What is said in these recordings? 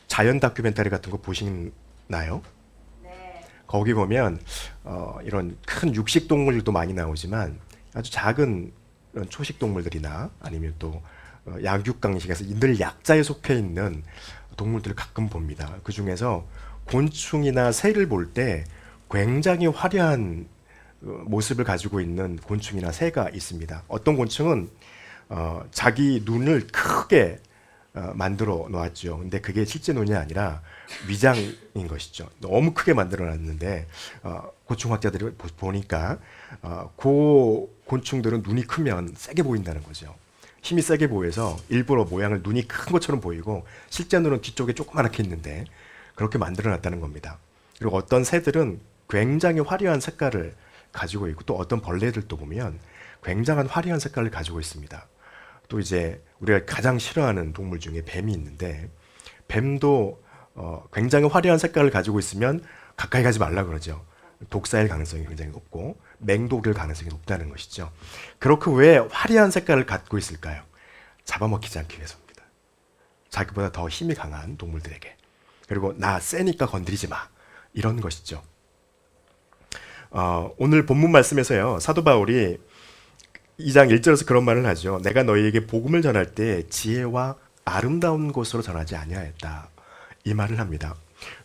자연 다큐멘터리 같은 거 보시나요? 네. 거기 보면 이런 큰 육식 동물들도 많이 나오지만 아주 작은 이런 초식 동물들이나 아니면 또 양육강식에서 늘 약자에 속해 있는 동물들을 가끔 봅니다. 그 중에서 곤충이나 새를 볼 때 굉장히 화려한 모습을 가지고 있는 곤충이나 새가 있습니다. 어떤 곤충은 자기 눈을 크게 만들어 놓았죠. 근데 그게 실제 눈이 아니라 위장인 것이죠. 너무 크게 만들어 놨는데 곤충학자들이 보니까 그 곤충들은 눈이 크면 세게 보인다는 거죠. 힘이 세게 보여서 일부러 모양을 눈이 큰 것처럼 보이고 실제 눈은 뒤쪽에 조그맣게 있는데 그렇게 만들어 놨다는 겁니다. 그리고 어떤 새들은 굉장히 화려한 색깔을 가지고 있고 또 어떤 벌레들도 보면 굉장한 화려한 색깔을 가지고 있습니다. 또 이제 우리가 가장 싫어하는 동물 중에 뱀이 있는데 뱀도 굉장히 화려한 색깔을 가지고 있으면 가까이 가지 말라 그러죠. 독사일 가능성이 굉장히 높고 맹독일 가능성이 높다는 것이죠. 그렇게 왜 화려한 색깔을 갖고 있을까요? 잡아먹히지 않기 위해서입니다. 자기보다 더 힘이 강한 동물들에게. 그리고 나 세니까 건드리지 마. 이런 것이죠. 오늘 본문 말씀에서요. 사도 바울이 2장 1절에서 그런 말을 하죠. 내가 너희에게 복음을 전할 때 지혜와 아름다운 곳으로 전하지 아니하였다. 이 말을 합니다.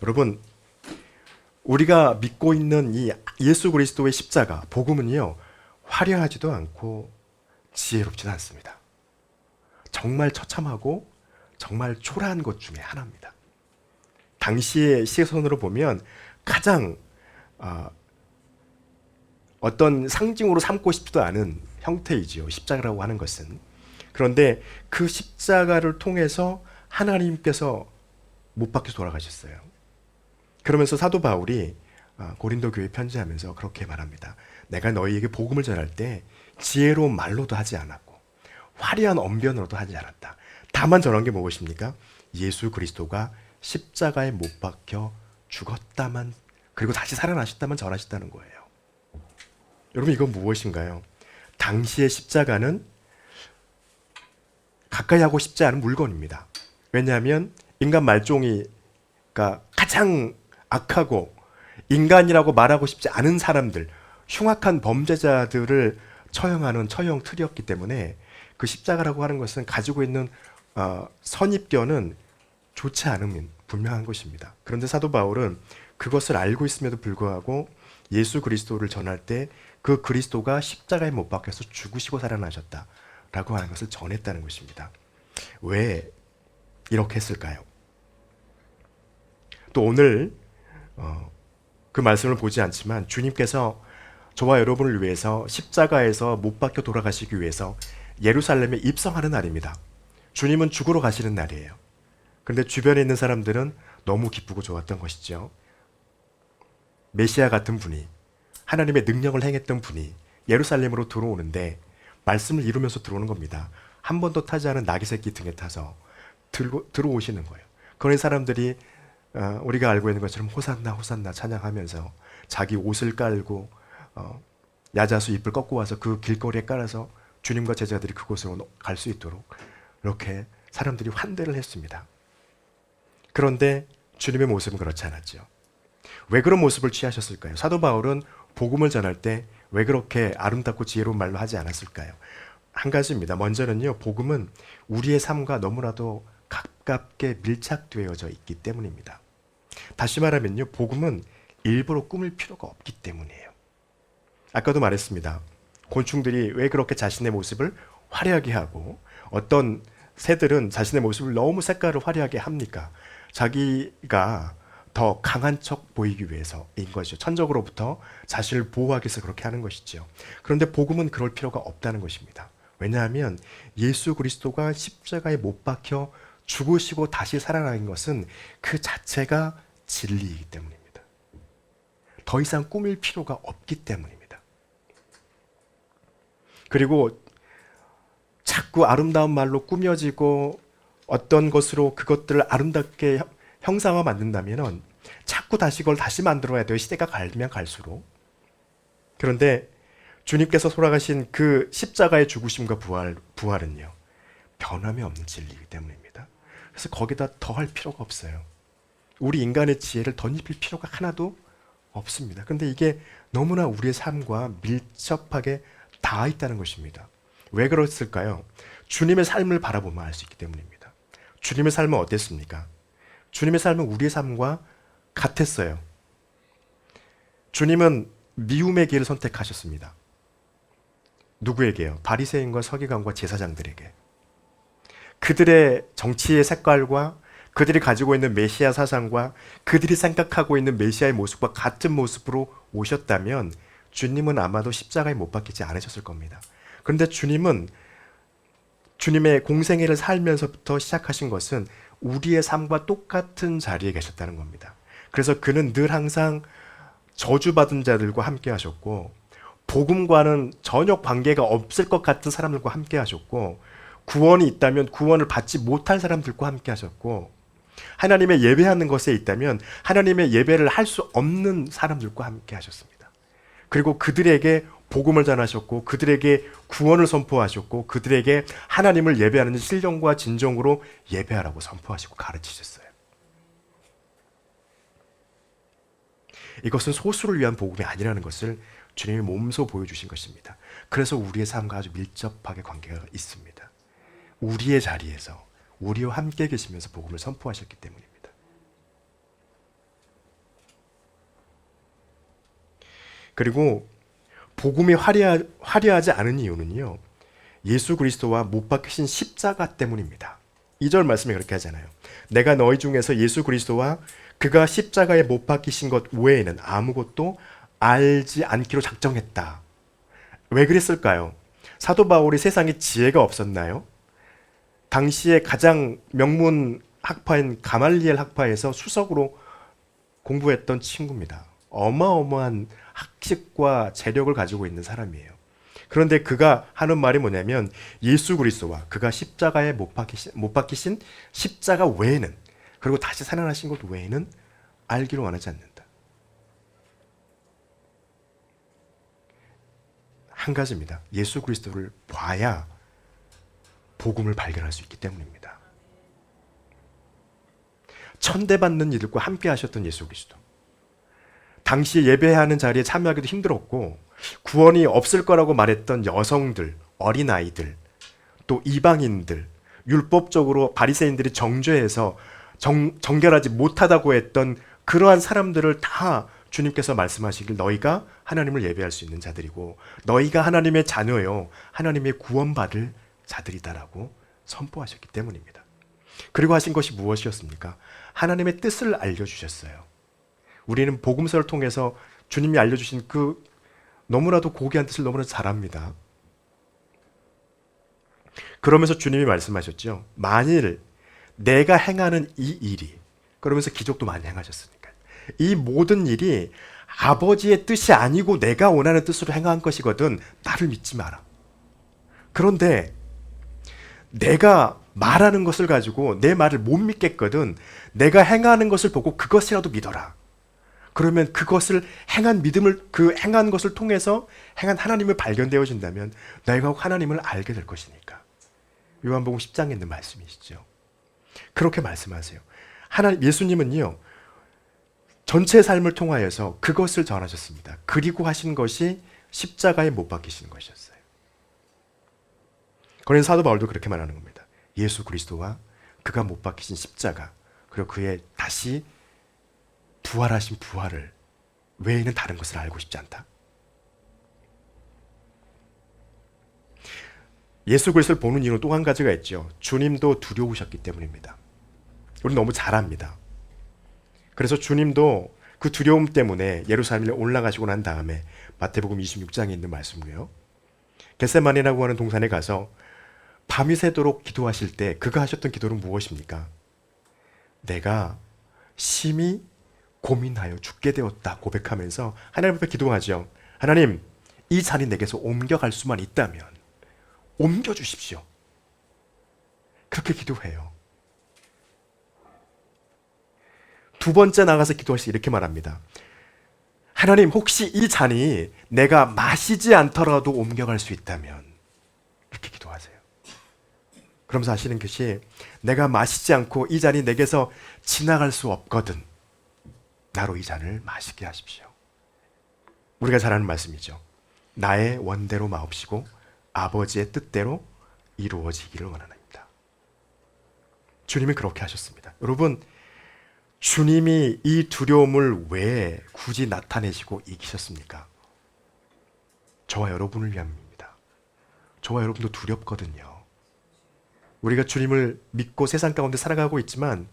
여러분, 우리가 믿고 있는 이 예수 그리스도의 십자가, 복음은요, 화려하지도 않고 지혜롭지도 않습니다. 정말 처참하고 정말 초라한 것 중에 하나입니다. 당시의 시선으로 보면 가장 어떤 상징으로 삼고 싶지도 않은 형태이지요. 십자가라고 하는 것은. 그런데 그 십자가를 통해서 하나님께서 못 박혀 돌아가셨어요. 그러면서 사도 바울이 고린도 교회 편지하면서 그렇게 말합니다. 내가 너희에게 복음을 전할 때 지혜로운 말로도 하지 않았고 화려한 언변으로도 하지 않았다. 다만 전한 게 무엇입니까? 예수 그리스도가 십자가에 못 박혀 죽었다만 그리고 다시 살아나셨다만 전하셨다는 거예요. 여러분 이건 무엇인가요? 당시의 십자가는 가까이 하고 싶지 않은 물건입니다. 왜냐하면 인간 말종이가 가장 악하고 인간이라고 말하고 싶지 않은 사람들, 흉악한 범죄자들을 처형하는 처형 틀이었기 때문에 그 십자가라고 하는 것은 가지고 있는 선입견은 좋지 않음은 분명한 것입니다. 그런데 사도 바울은 그것을 알고 있음에도 불구하고 예수 그리스도를 전할 때 그 그리스도가 십자가에 못 박혀서 죽으시고 살아나셨다라고 하는 것을 전했다는 것입니다. 왜 이렇게 했을까요? 또 오늘 그 말씀을 보지 않지만 주님께서 저와 여러분을 위해서 십자가에서 못 박혀 돌아가시기 위해서 예루살렘에 입성하는 날입니다. 주님은 죽으러 가시는 날이에요. 그런데 주변에 있는 사람들은 너무 기쁘고 좋았던 것이죠. 메시아 같은 분이 하나님의 능력을 행했던 분이 예루살렘으로 들어오는데 말씀을 이루면서 들어오는 겁니다. 한 번도 타지 않은 나귀 새끼 등에 타서 들어오시는 거예요. 그런 사람들이 우리가 알고 있는 것처럼 호산나 호산나 찬양하면서 자기 옷을 깔고 야자수 잎을 꺾고 와서 그 길거리에 깔아서 주님과 제자들이 그곳으로 갈 수 있도록 이렇게 사람들이 환대를 했습니다. 그런데 주님의 모습은 그렇지 않았죠. 왜 그런 모습을 취하셨을까요? 사도 바울은 복음을 전할 때 왜 그렇게 아름답고 지혜로운 말로 하지 않았을까요? 한 가지입니다. 먼저는요, 복음은 우리의 삶과 너무나도 가깝게 밀착되어져 있기 때문입니다. 다시 말하면요, 복음은 일부러 꾸밀 필요가 없기 때문이에요. 아까도 말했습니다. 곤충들이 왜 그렇게 자신의 모습을 화려하게 하고 어떤 새들은 자신의 모습을 너무 색깔을 화려하게 합니까? 자기가 더 강한 척 보이기 위해서인 것이죠. 천적으로부터 자신을 보호하기 위해서 그렇게 하는 것이죠. 그런데 복음은 그럴 필요가 없다는 것입니다. 왜냐하면 예수 그리스도가 십자가에 못 박혀 죽으시고 다시 살아나는 것은 그 자체가 진리이기 때문입니다. 더 이상 꾸밀 필요가 없기 때문입니다. 그리고 자꾸 아름다운 말로 꾸며지고 어떤 것으로 그것들을 아름답게 형상화 만든다면 자꾸 다시 그걸 다시 만들어야 돼요. 시대가 가면 갈수록. 그런데 주님께서 돌아가신 그 십자가의 죽으심과 부활은요, 변함이 없는 진리이기 때문입니다. 그래서 거기다 더 할 필요가 없어요. 우리 인간의 지혜를 덧입힐 필요가 하나도 없습니다. 그런데 이게 너무나 우리의 삶과 밀접하게 닿아 있다는 것입니다. 왜 그랬을까요? 주님의 삶을 바라보면 알 수 있기 때문입니다. 주님의 삶은 어땠습니까? 주님의 삶은 우리의 삶과 같았어요. 주님은 미움의 길을 선택하셨습니다. 누구에게요? 바리새인과 서기관과 제사장들에게. 그들의 정치의 색깔과 그들이 가지고 있는 메시아 사상과 그들이 생각하고 있는 메시아의 모습과 같은 모습으로 오셨다면 주님은 아마도 십자가에 못 박히지 않으셨을 겁니다. 그런데 주님은 주님의 공생애를 살면서부터 시작하신 것은 우리의 삶과 똑같은 자리에 계셨다는 겁니다. 그래서 그는 늘 항상 저주받은 자들과 함께 하셨고 복음과는 전혀 관계가 없을 것 같은 사람들과 함께 하셨고 구원이 있다면 구원을 받지 못할 사람들과 함께 하셨고 하나님의 예배하는 것에 있다면 하나님의 예배를 할 수 없는 사람들과 함께 하셨습니다. 그리고 그들에게 복음을 전하셨고 그들에게 구원을 선포하셨고 그들에게 하나님을 예배하는 신령과 진정으로 예배하라고 선포하시고 가르치셨어요. 이것은 소수를 위한 복음이 아니라는 것을 주님이 몸소 보여주신 것입니다. 그래서 우리의 삶과 아주 밀접하게 관계가 있습니다. 우리의 자리에서 우리와 함께 계시면서 복음을 선포하셨기 때문입니다. 그리고 복음이 화려하지 않은 이유는요, 예수 그리스도와 못 박히신 십자가 때문입니다. 2절 말씀이 그렇게 하잖아요. 내가 너희 중에서 예수 그리스도와 그가 십자가에 못 박히신 것 외에는 아무것도 알지 않기로 작정했다. 왜 그랬을까요? 사도 바울이 세상에 지혜가 없었나요? 당시에 가장 명문 학파인 가말리엘 학파에서 수석으로 공부했던 친구입니다. 어마어마한 학식과 재력을 가지고 있는 사람이에요. 그런데 그가 하는 말이 뭐냐면 예수 그리스도와 그가 십자가에 못 박히신 십자가 외에는 그리고 다시 살아나신 것 외에는 알기로 원하지 않는다. 한 가지입니다. 예수 그리스도를 봐야 복음을 발견할 수 있기 때문입니다. 천대받는 이들과 함께 하셨던 예수 그리스도. 당시 예배하는 자리에 참여하기도 힘들었고 구원이 없을 거라고 말했던 여성들, 어린아이들, 또 이방인들, 율법적으로 바리새인들이 정죄해서 정결하지 못하다고 했던 그러한 사람들을 다 주님께서 말씀하시길 너희가 하나님을 예배할 수 있는 자들이고 너희가 하나님의 자녀요 하나님의 구원받을 자들이다라고 선포하셨기 때문입니다. 그리고 하신 것이 무엇이었습니까? 하나님의 뜻을 알려주셨어요. 우리는 복음서를 통해서 주님이 알려주신 그 너무나도 고귀한 뜻을 너무나 잘 압니다. 그러면서 주님이 말씀하셨죠. 만일 내가 행하는 이 일이, 그러면서 기적도 많이 행하셨으니까 이 모든 일이 아버지의 뜻이 아니고 내가 원하는 뜻으로 행한 것이거든 나를 믿지 마라. 그런데 내가 말하는 것을 가지고 내 말을 못 믿겠거든 내가 행하는 것을 보고 그것이라도 믿어라. 그러면 그것을 행한 믿음을 그 행한 것을 통해서 행한 하나님을 발견되어진다면 너희가 하나님을 알게 될 것이니까. 요한복음 10장에 있는 말씀이시죠. 그렇게 말씀하세요. 하나님 예수님은요 전체 삶을 통하여서 그것을 전하셨습니다. 그리고 하신 것이 십자가에 못 박히시는 것이었어요. 그래서 사도 바울도 그렇게 말하는 겁니다. 예수 그리스도와 그가 못 박히신 십자가 그리고 그의 다시 부활하신 부활을 외에는 다른 것을 알고 싶지 않다. 예수 그리스도를 보는 이유는 또 한 가지가 있죠. 주님도 두려우셨기 때문입니다. 우리 너무 잘 압니다. 그래서 주님도 그 두려움 때문에 예루살렘에 올라가시고 난 다음에 마태복음 26장에 있는 말씀이고요. 겟세마네라고 하는 동산에 가서 밤이 새도록 기도하실 때 그가 하셨던 기도는 무엇입니까? 내가 심히 고민하여 죽게 되었다 고백하면서 하나님 앞에 기도하죠. 하나님, 이 잔이 내게서 옮겨갈 수만 있다면 옮겨주십시오. 그렇게 기도해요. 두 번째 나가서 기도할 때 이렇게 말합니다. 하나님, 혹시 이 잔이 내가 마시지 않더라도 옮겨갈 수 있다면 이렇게 기도하세요. 그러면서 하시는 것이 내가 마시지 않고 이 잔이 내게서 지나갈 수 없거든 나로 이 잔을 마시게 하십시오. 우리가 잘 아는 말씀이죠. 나의 원대로 마옵시고 아버지의 뜻대로 이루어지기를 원하나이다. 주님이 그렇게 하셨습니다. 여러분, 주님이 이 두려움을 왜 굳이 나타내시고 이기셨습니까? 저와 여러분을 위함입니다. 저와 여러분도 두렵거든요. 우리가 주님을 믿고 세상 가운데 살아가고 있지만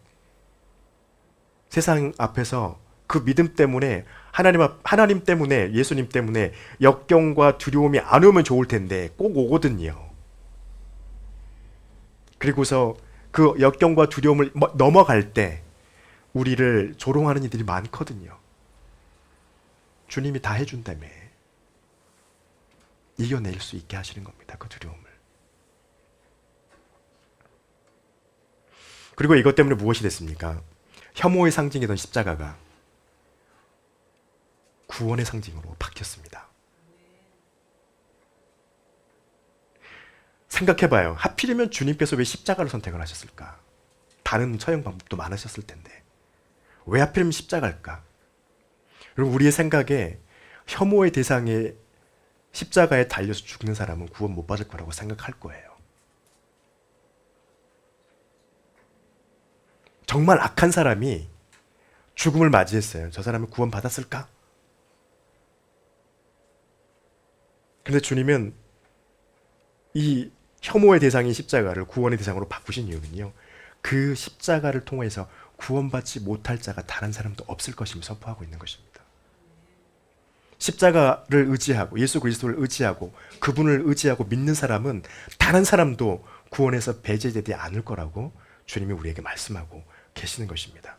세상 앞에서 그 믿음 때문에 하나님 때문에 예수님 때문에 역경과 두려움이 안 오면 좋을 텐데 꼭 오거든요. 그리고서 그 역경과 두려움을 넘어갈 때 우리를 조롱하는 이들이 많거든요. 주님이 다 해준다며 이겨낼 수 있게 하시는 겁니다. 그 두려움을. 그리고 이것 때문에 무엇이 됐습니까? 혐오의 상징이던 십자가가 구원의 상징으로 바뀌었습니다. 생각해봐요. 하필이면 주님께서 왜 십자가를 선택을 하셨을까? 다른 처형 방법도 많으셨을 텐데 왜 하필이면 십자가일까? 그리고 우리의 생각에 혐오의 대상에 십자가에 달려서 죽는 사람은 구원 못 받을 거라고 생각할 거예요. 정말 악한 사람이 죽음을 맞이했어요. 저 사람은 구원 받았을까? 그런데 주님은 이 혐오의 대상인 십자가를 구원의 대상으로 바꾸신 이유는요. 그 십자가를 통해서 구원받지 못할 자가 다른 사람도 없을 것임을 선포하고 있는 것입니다. 십자가를 의지하고 예수 그리스도를 의지하고 그분을 의지하고 믿는 사람은 다른 사람도 구원에서 배제되지 않을 거라고 주님이 우리에게 말씀하고 계시는 것입니다.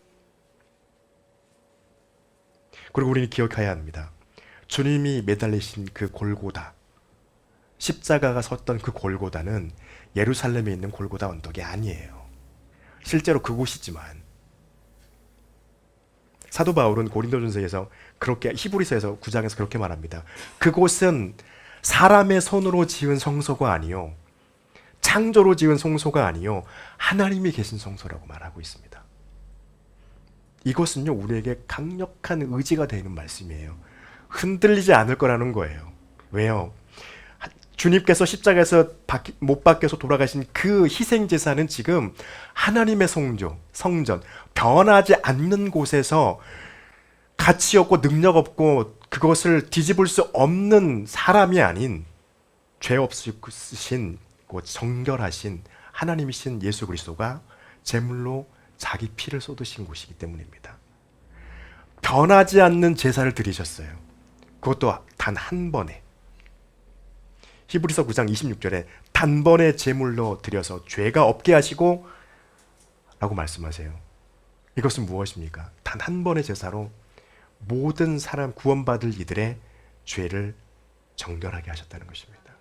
그리고 우리는 기억해야 합니다. 주님이 매달리신 그 골고다, 십자가가 섰던 그 골고다는 예루살렘에 있는 골고다 언덕이 아니에요. 실제로 그곳이지만 사도 바울은 고린도전서에서 그렇게 히브리서에서 9장에서 그렇게 말합니다. 그곳은 사람의 손으로 지은 성소가 아니요 창조로 지은 성소가 아니요 하나님이 계신 성소라고 말하고 있습니다. 이것은요 우리에게 강력한 의지가 되는 말씀이에요. 흔들리지 않을 거라는 거예요. 왜요? 주님께서 십자가에서 못 박혀서 돌아가신 그 희생제사는 지금 하나님의 성전, 변하지 않는 곳에서 가치 없고 능력 없고 그것을 뒤집을 수 없는 사람이 아닌 죄 없으신 정결하신 하나님이신 예수 그리스도가 제물로 자기 피를 쏟으신 곳이기 때문입니다. 변하지 않는 제사를 드리셨어요. 그것도 단 한 번에. 히브리서 9장 26절에 단번에 제물로 드려서 죄가 없게 하시고 라고 말씀하세요. 이것은 무엇입니까? 단 한 번의 제사로 모든 사람 구원받을 이들의 죄를 정결하게 하셨다는 것입니다.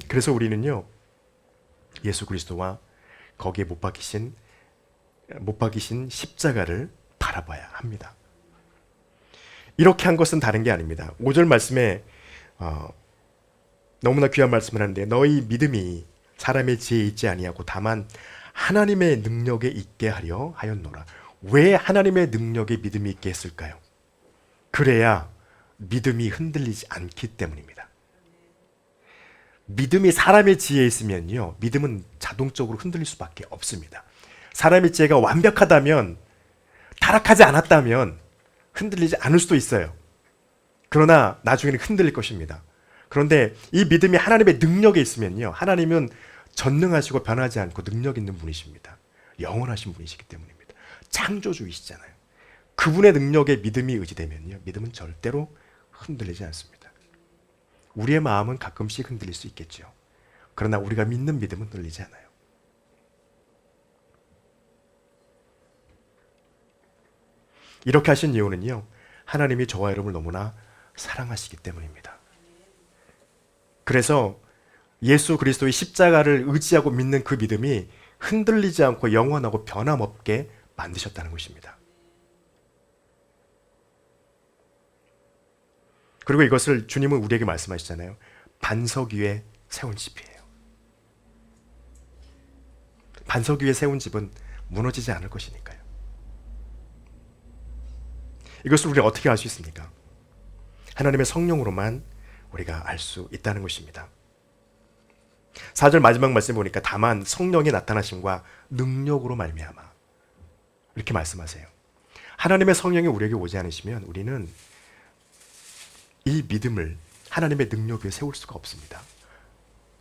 그래서 우리는요 예수 그리스도와 거기에 못 박히신 십자가를 바라봐야 합니다. 이렇게 한 것은 다른 게 아닙니다. 5절 말씀에 너무나 귀한 말씀을 하는데 너희 믿음이 사람의 지혜에 있지 아니하고 다만 하나님의 능력에 있게 하려 하였노라. 왜 하나님의 능력에 믿음이 있게 했을까요? 그래야 믿음이 흔들리지 않기 때문입니다. 믿음이 사람의 지혜에 있으면요 믿음은 자동적으로 흔들릴 수밖에 없습니다. 사람의 지혜가 완벽하다면 타락하지 않았다면 흔들리지 않을 수도 있어요. 그러나 나중에는 흔들릴 것입니다. 그런데 이 믿음이 하나님의 능력에 있으면요 하나님은 전능하시고 변하지 않고 능력 있는 분이십니다. 영원하신 분이시기 때문입니다. 창조주이시잖아요. 그분의 능력에 믿음이 의지되면요 믿음은 절대로 흔들리지 않습니다. 우리의 마음은 가끔씩 흔들릴 수 있겠죠. 그러나 우리가 믿는 믿음은 흔들리지 않아요. 이렇게 하신 이유는요 하나님이 저와 여러분을 너무나 사랑하시기 때문입니다. 그래서 예수 그리스도의 십자가를 의지하고 믿는 그 믿음이 흔들리지 않고 영원하고 변함없게 만드셨다는 것입니다. 그리고 이것을 주님은 우리에게 말씀하시잖아요. 반석 위에 세운 집이에요. 반석 위에 세운 집은 무너지지 않을 것이니까요. 이것을 우리가 어떻게 알 수 있습니까? 하나님의 성령으로만 우리가 알 수 있다는 것입니다. 4절 마지막 말씀 보니까 다만 성령의 나타나심과 능력으로 말미암아 이렇게 말씀하세요. 하나님의 성령이 우리에게 오지 않으시면 우리는 이 믿음을 하나님의 능력 위에 세울 수가 없습니다.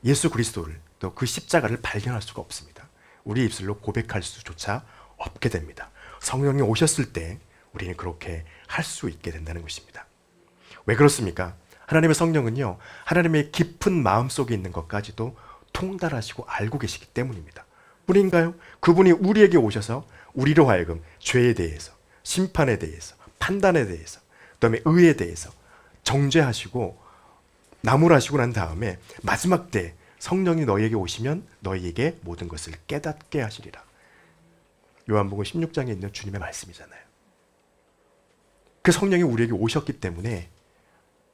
예수 그리스도를 또 그 십자가를 발견할 수가 없습니다. 우리 입술로 고백할 수조차 없게 됩니다. 성령이 오셨을 때 우리는 그렇게 할 수 있게 된다는 것입니다. 왜 그렇습니까? 하나님의 성령은요, 하나님의 깊은 마음속에 있는 것까지도 통달하시고 알고 계시기 때문입니다. 뿐인가요? 그분이 우리에게 오셔서 우리로 하여금 죄에 대해서, 심판에 대해서, 판단에 대해서, 그다음에 의에 대해서 정죄하시고 나무라시고 난 다음에 마지막 때 성령이 너희에게 오시면 너희에게 모든 것을 깨닫게 하시리라. 요한복음 16장에 있는 주님의 말씀이잖아요. 그 성령이 우리에게 오셨기 때문에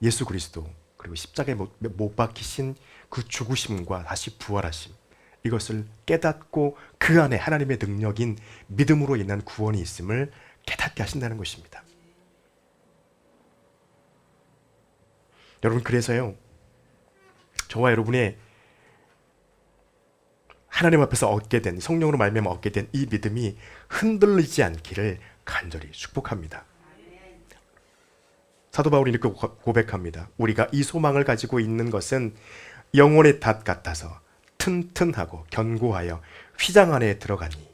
예수 그리스도 그리고 십자가에 못 박히신 그 죽으심과 다시 부활하심, 이것을 깨닫고 그 안에 하나님의 능력인 믿음으로 인한 구원이 있음을 깨닫게 하신다는 것입니다. 여러분, 그래서요, 저와 여러분의 하나님 앞에서 얻게 된, 성령으로 말미암아 얻게 된 이 믿음이 흔들리지 않기를 간절히 축복합니다. 사도 바울이 이렇게 고백합니다. 우리가 이 소망을 가지고 있는 것은 영혼의 닷 같아서 튼튼하고 견고하여 휘장 안에 들어가니.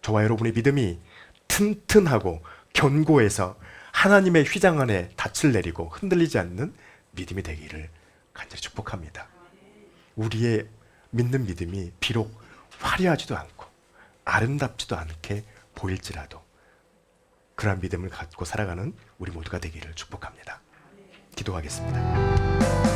저와 여러분의 믿음이 튼튼하고 견고해서 하나님의 휘장 안에 닻을 내리고 흔들리지 않는 믿음이 되기를 간절히 축복합니다. 우리의 믿는 믿음이 비록 화려하지도 않고 아름답지도 않게 보일지라도 그러한 믿음을 갖고 살아가는 우리 모두가 되기를 축복합니다. 기도하겠습니다.